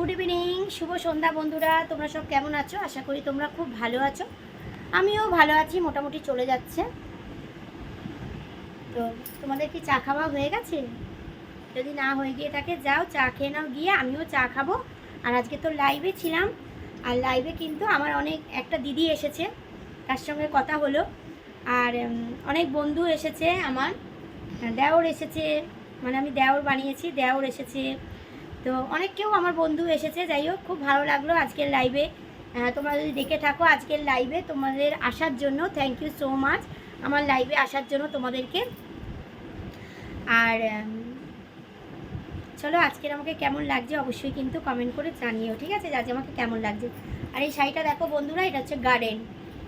Good evening, শুভ সন্ধ্যা বন্ধুরা। তোমরা সব কেমন আছো? আশা করি তোমরা খুব ভালো আছো। আমিও ভালো আছি, মোটামুটি চলে যাচ্ছে। তো তোমাদের কি চা খাওয়া হয়ে গেছে? যদি না হয়ে গিয়ে থাকে যাও চা খেয়ে নাও গিয়ে, আমিও চা খাবো। আর আজকে তো লাইভে ছিলাম, আর লাইভে কিন্তু আমার একটা দিদি এসেছে, তার সঙ্গে কথা হলো। আর অনেক বন্ধু এসেছে, আমার দেওর এসেছে, মানে আমি দেওর বানিয়েছি, দেওর এসেছে। তো অনেক কেউ আমার বন্ধু এসেছে। যাই হোক, খুব ভালো লাগলো আজকের লাইভে। তোমরা যদি দেখে থাকো আজকের লাইভে, তোমাদের আসার জন্য থ্যাংক ইউ সো মাচ, আমার লাইভে আসার জন্য তোমাদেরকে। আর চলো, আজকের আমাকে কেমন লাগছে অবশ্যই কিন্তু কমেন্ট করে জানিও, ঠিক আছে? আজ আমাকে কেমন লাগছে। আর এই শাড়িটা দেখো বন্ধুরা, এটা হচ্ছে গার্ডেন,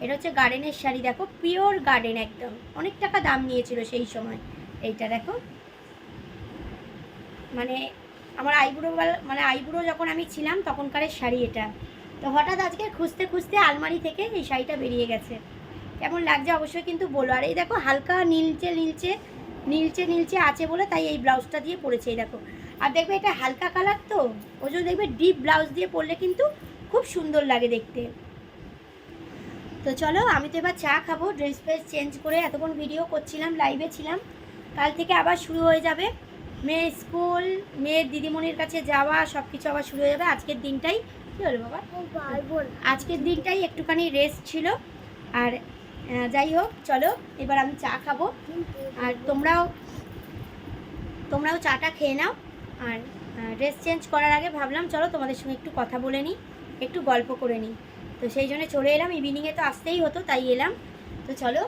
এটা হচ্ছে গার্ডেনের শাড়ি। দেখো, পিওর গার্ডেন একদম। অনেক টাকা দাম নিয়েছিল সেই সময়। এইটা দেখো, মানে আমার আইবুড়ো যখন আমি ছিলাম তখনকারের শাড়ি এটা। তো হঠাৎ আজকে খুঁজতে খুঁজতে আলমারি থেকে এই শাড়িটা বেরিয়ে গেছে। কেমন লাগছে অবশ্যই কিন্তু বলো। আর এই দেখো, হালকা নীলচে নীলচে নীলচে নীলচে আছে বলে তাই এই ব্লাউজটা দিয়ে পরেছে। এই দেখো, আর দেখবে এটা হালকা কালার, তো ওই জন্য দেখবে ডিপ ব্লাউজ দিয়ে পরলে কিন্তু খুব সুন্দর লাগে দেখতে। তো চলো, আমি তো এবার চা খাবো। ড্রেস ফ্রেস চেঞ্জ করে এতক্ষণ ভিডিও করছিলাম, লাইভে ছিলাম। কাল থেকে আবার শুরু হয়ে যাবে মেয়ের স্কুল, মেয়ের দিদিমণির কাছে যাওয়া, সব কিছু আবার শুরু হয়ে যাবে। আজকের দিনটাই কী হলো বাবা, আজকের দিনটাই একটুখানি রেস্ট ছিল। আর যাই হোক, চলো এবার আমি চা খাবো, আর তোমরাও চাটা খেয়ে নাও। আর ড্রেস চেঞ্জ করার আগে ভাবলাম চলো তোমাদের সঙ্গে একটু কথা বলে নিই, একটু গল্প করে নিই। তো সেই জন্য চলে এলাম। ইভিনিংয়ে তো আসতেই হতো, তাই এলাম। তো চলো,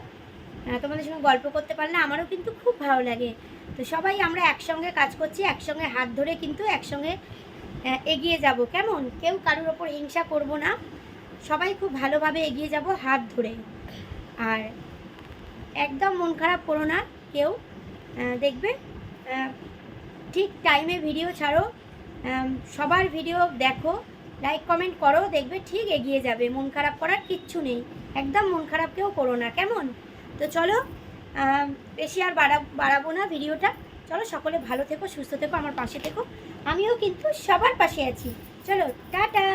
তোমাদের সঙ্গে গল্প করতে পারলে আমারও কিন্তু খুব ভালো লাগে। তো সবাই আমরা একসঙ্গে কাজ করছি, একসঙ্গে হাত ধরে কিন্তু একসঙ্গে এগিয়ে যাব। কেমন? কেউ কারোর ওপর হিংসা করব না, সবাই খুব ভালোভাবে এগিয়ে যাব হাত ধরে। আর একদম মন খারাপ করো না কেউ, দেখবে ঠিক টাইমে ভিডিও ছাড়ো, সবার ভিডিও দেখো, লাইক কমেন্ট করো, দেখবে ঠিক এগিয়ে যাবে। মন খারাপ করার কিচ্ছু নেই, একদম মন খারাপ কেউ করো না, কেমন? তো চলো, বেশি আর বাড়াবো না ভিডিওটা। চলো, সকলে ভালো থেকো, সুস্থ থেকো, আমার পাশে থেকো। আমিও কিন্তু সবার পাশে আছি। চলো, টাটা।